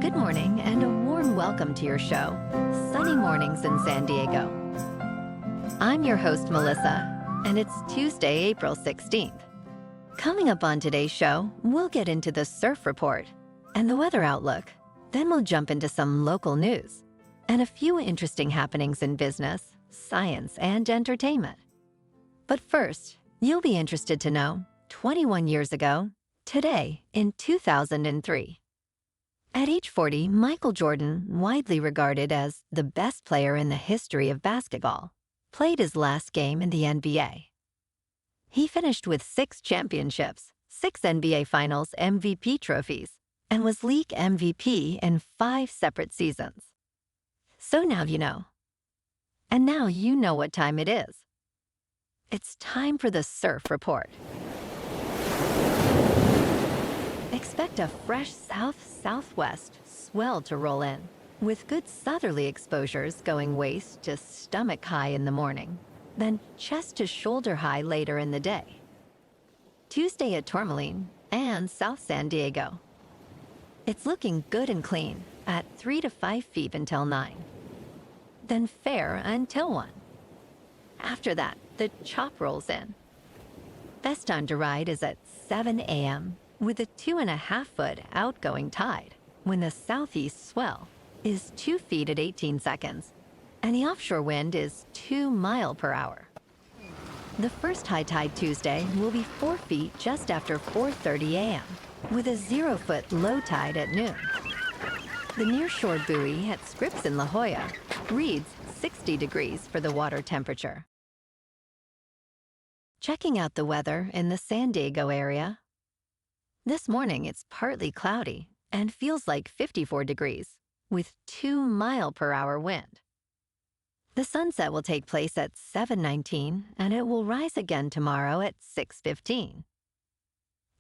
Good morning and a warm welcome to your show, Sunny Mornings in San Diego. I'm your host, Melissa, and it's Tuesday, April 16th. Coming up on today's show, we'll get into the surf report and the weather outlook. Then we'll jump into some local news and a few interesting happenings in business, science, and entertainment. But first, you'll be interested to know, 21 years ago, today in 2003. At age 40, Michael Jordan, widely regarded as the best player in the history of basketball, played his last game in the NBA. He finished with 6 championships, 6 NBA Finals MVP trophies, and was league MVP in 5 separate seasons. So now you know. And now you know what time it is. It's time for the surf report. Expect a fresh south-southwest swell to roll in, with good southerly exposures going waist to stomach high in the morning, then chest to shoulder high later in the day. Tuesday at Tourmaline and South San Diego. It's looking good and clean at 3 to 5 feet until 9. Then fair until 1. After that, the chop rolls in. Best time to ride is at 7 a.m. with a 2.5-foot outgoing tide when the southeast swell is 2 feet at 18 seconds and the offshore wind is 2 miles per hour. The first high tide Tuesday will be 4 feet just after 4:30 a.m. with a 0-foot low tide at noon. The nearshore buoy at Scripps in La Jolla reads 60 degrees for the water temperature. Checking out the weather in the San Diego area. This morning it's partly cloudy and feels like 54 degrees with 2 miles per hour wind. The sunset will take place at 7:19 and it will rise again tomorrow at 6:15.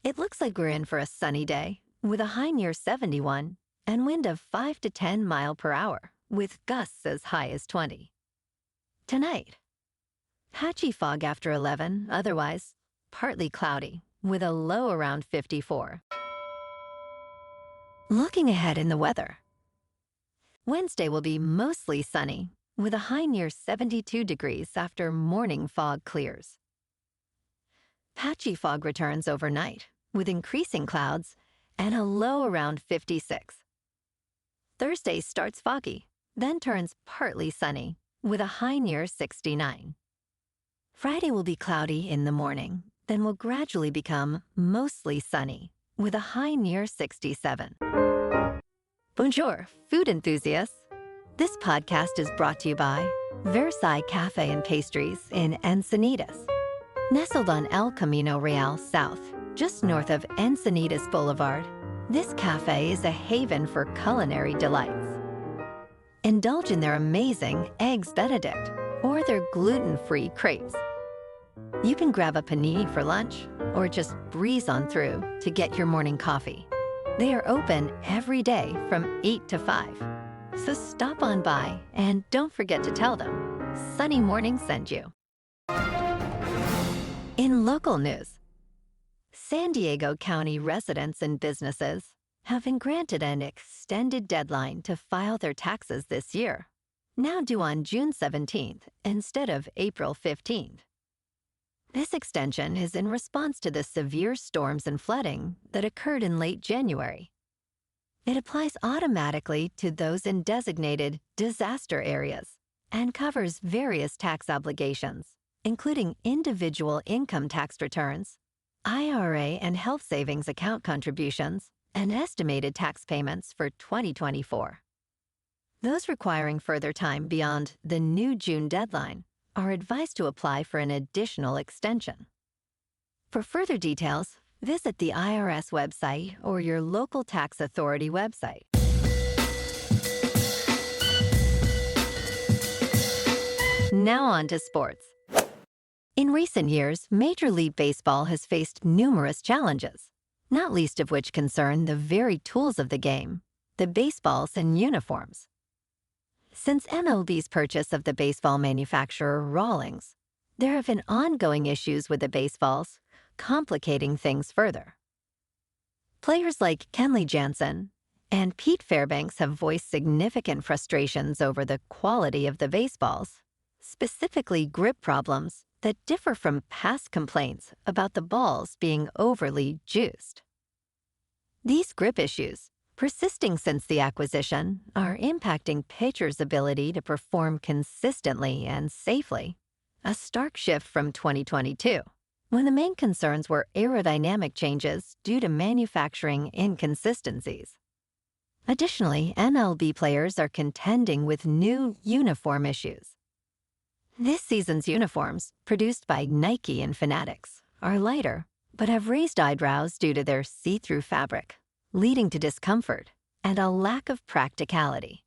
It looks like we're in for a sunny day with a high near 71 and wind of 5 to 10 miles per hour with gusts as high as 20. Tonight, patchy fog after 11, otherwise partly cloudy with a low around 54. Looking ahead in the weather. Wednesday will be mostly sunny with a high near 72 degrees after morning fog clears. Patchy fog returns overnight with increasing clouds and a low around 56. Thursday starts foggy, then turns partly sunny with a high near 69. Friday will be cloudy in the morning, then will gradually become mostly sunny with a high near 67. Bonjour, food enthusiasts. This podcast is brought to you by Versailles Cafe and Pastries in Encinitas. Nestled on El Camino Real South, just north of Encinitas Boulevard, this cafe is a haven for culinary delights. Indulge in their amazing Eggs Benedict or their gluten-free crepes. You can grab a panini for lunch or just breeze on through to get your morning coffee. They are open every day from 8 to 5. So stop on by and don't forget to tell them Sunny Morning sent you. In local news, San Diego County residents and businesses have been granted an extended deadline to file their taxes this year, now due on June 17th instead of April 15th. This extension is in response to the severe storms and flooding that occurred in late January. It applies automatically to those in designated disaster areas and covers various tax obligations, including individual income tax returns, IRA and health savings account contributions, and estimated tax payments for 2024. Those requiring further time beyond the new June deadline are advised to apply for an additional extension. For further details, visit the IRS website or your local tax authority website. Now on to sports. In recent years, Major League Baseball has faced numerous challenges, not least of which concern the very tools of the game, the baseballs and uniforms. Since MLB's purchase of the baseball manufacturer Rawlings, there have been ongoing issues with the baseballs, complicating things further. Players like Kenley Jansen And Pete Fairbanks have voiced significant frustrations over the quality of the baseballs, specifically grip problems that differ from past complaints about the balls being overly juiced. These grip issues, persisting since the acquisition, are impacting pitchers' ability to perform consistently and safely, a stark shift from 2022, when the main concerns were aerodynamic changes due to manufacturing inconsistencies. Additionally, MLB players are contending with new uniform issues. This season's uniforms, produced by Nike and Fanatics, are lighter, but have raised eyebrows due to their see-through fabric, leading to discomfort and a lack of practicality.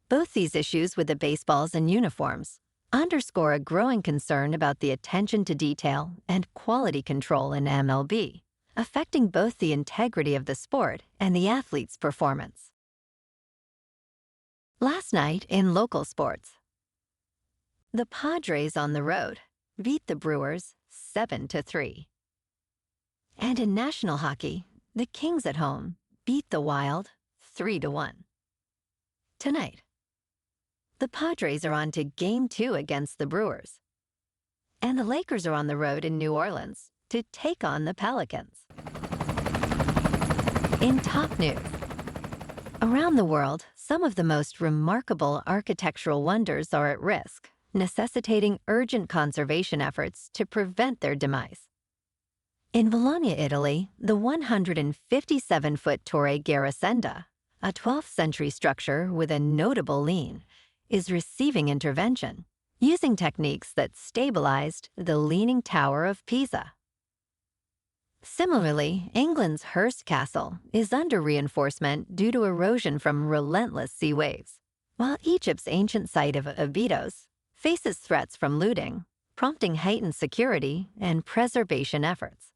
Both these issues with the baseballs and uniforms underscore a growing concern about the attention to detail and quality control in MLB, affecting both the integrity of the sport and the athlete's performance. Last night in local sports, the Padres on the road beat the Brewers 7-3. And in national hockey, the Kings at home beat the Wild 3-1. Tonight, the Padres are on to Game 2 against the Brewers, and the Lakers are on the road in New Orleans to take on the Pelicans. In top news, around the world, some of the most remarkable architectural wonders are at risk, necessitating urgent conservation efforts to prevent their demise. In Bologna, Italy, the 157-foot Torre Garisenda, a 12th century structure with a notable lean, is receiving intervention, using techniques that stabilized the Leaning Tower of Pisa. Similarly, England's Hurst Castle is under reinforcement due to erosion from relentless sea waves, while Egypt's ancient site of Abydos faces threats from looting, prompting heightened security and preservation efforts.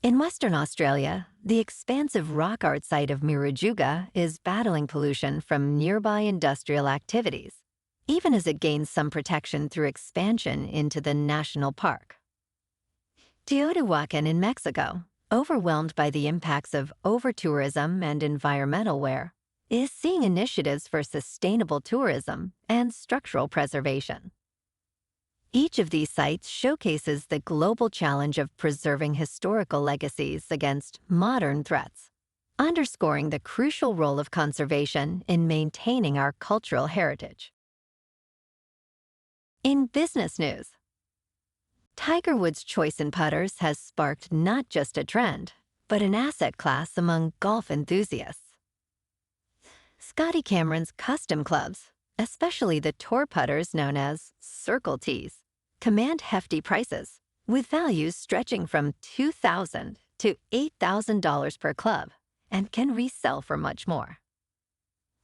In Western Australia, the expansive rock art site of Murujuga is battling pollution from nearby industrial activities, even as it gains some protection through expansion into the national park. Teotihuacan in Mexico, overwhelmed by the impacts of over-tourism and environmental wear, is seeing initiatives for sustainable tourism and structural preservation. Each of these sites showcases the global challenge of preserving historical legacies against modern threats, underscoring the crucial role of conservation in maintaining our cultural heritage. In business news, Tiger Woods' choice in putters has sparked not just a trend, but an asset class among golf enthusiasts. Scotty Cameron's custom clubs, especially the tour putters known as Circle Tees, command hefty prices, with values stretching from $2,000 to $8,000 per club, and can resell for much more.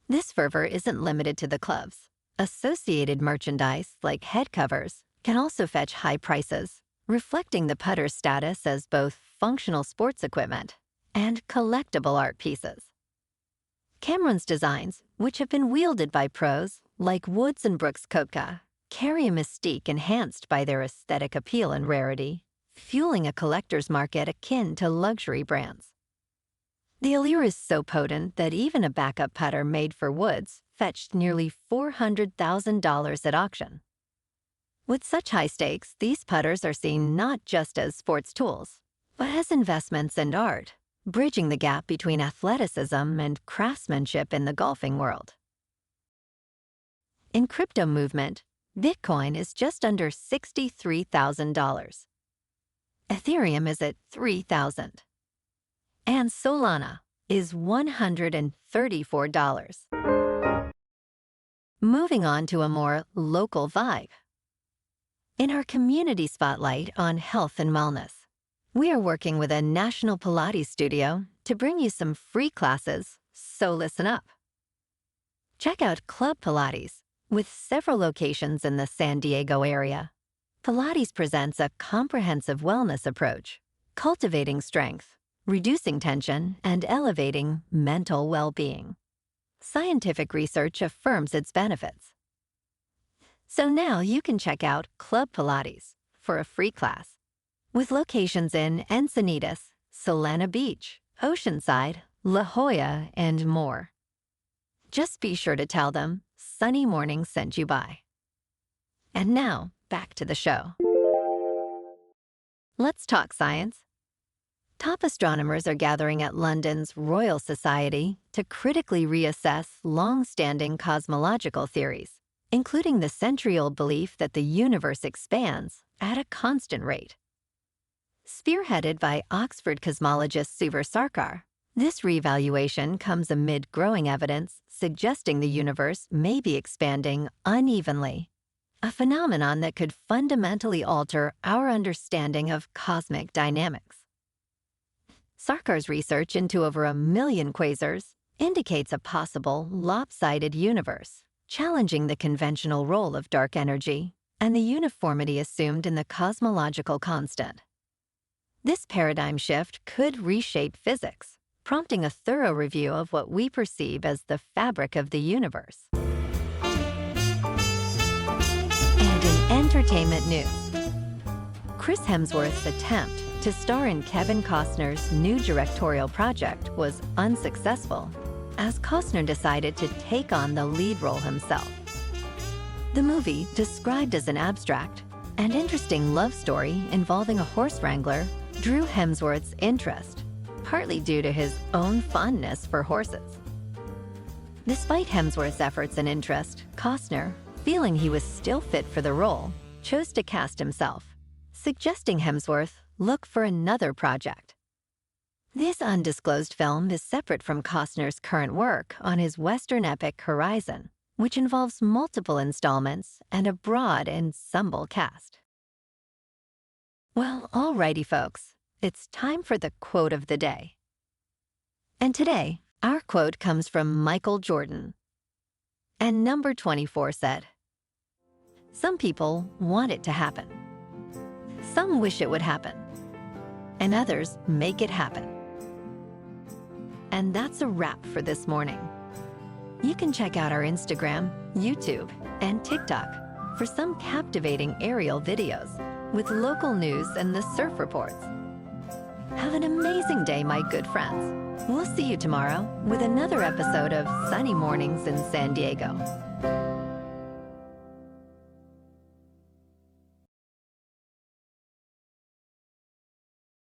This fervor isn't limited to the clubs. Associated merchandise, like head covers, can also fetch high prices, reflecting the putter's status as both functional sports equipment and collectible art pieces. Cameron's designs, which have been wielded by pros like Woods and Brooks Koepka, carry a mystique enhanced by their aesthetic appeal and rarity, fueling a collector's market akin to luxury brands. The allure is so potent that even a backup putter made for Woods fetched nearly $400,000 at auction. With such high stakes, these putters are seen not just as sports tools, but as investments and art, bridging the gap between athleticism and craftsmanship in the golfing world. In crypto movement, Bitcoin is just under $63,000. Ethereum is at $3,000. And Solana is $134. Moving on to a more local vibe. In our community spotlight on health and wellness, we are working with a national Pilates studio to bring you some free classes, so listen up. Check out Club Pilates, with several locations in the San Diego area. Pilates presents a comprehensive wellness approach, cultivating strength, reducing tension, and elevating mental well-being. Scientific research affirms its benefits. So now you can check out Club Pilates for a free class, with locations in Encinitas, Solana Beach, Oceanside, La Jolla, and more. Just be sure to tell them Sunny Morning sent you by. And now, back to the show. Let's talk science. Top astronomers are gathering at London's Royal Society to critically reassess long-standing cosmological theories, including the century-old belief that the universe expands at a constant rate. Spearheaded by Oxford cosmologist Suvar Sarkar, this reevaluation comes amid growing evidence suggesting the universe may be expanding unevenly, a phenomenon that could fundamentally alter our understanding of cosmic dynamics. Sarkar's research into over 1 million quasars indicates a possible lopsided universe, challenging the conventional role of dark energy and the uniformity assumed in the cosmological constant. This paradigm shift could reshape physics, prompting a thorough review of what we perceive as the fabric of the universe. And in entertainment news, Chris Hemsworth's attempt to star in Kevin Costner's new directorial project was unsuccessful, as Costner decided to take on the lead role himself. The movie, described as an abstract and interesting love story involving a horse wrangler, drew Hemsworth's interest, partly due to his own fondness for horses. Despite Hemsworth's efforts and interest, Costner, feeling he was still fit for the role, chose to cast himself, suggesting Hemsworth look for another project. This undisclosed film is separate from Costner's current work on his Western epic Horizon, which involves multiple installments and a broad ensemble cast. Well, alrighty folks, it's time for the quote of the day. And today, our quote comes from Michael Jordan. And number 24 said, "Some people want it to happen. Some wish it would happen. And others make it happen." And that's a wrap for this morning. You can check out our Instagram, YouTube, and TikTok for some captivating aerial videos with local news and the surf reports. Have an amazing day, my good friends. We'll see you tomorrow with another episode of Sunny Mornings in San Diego.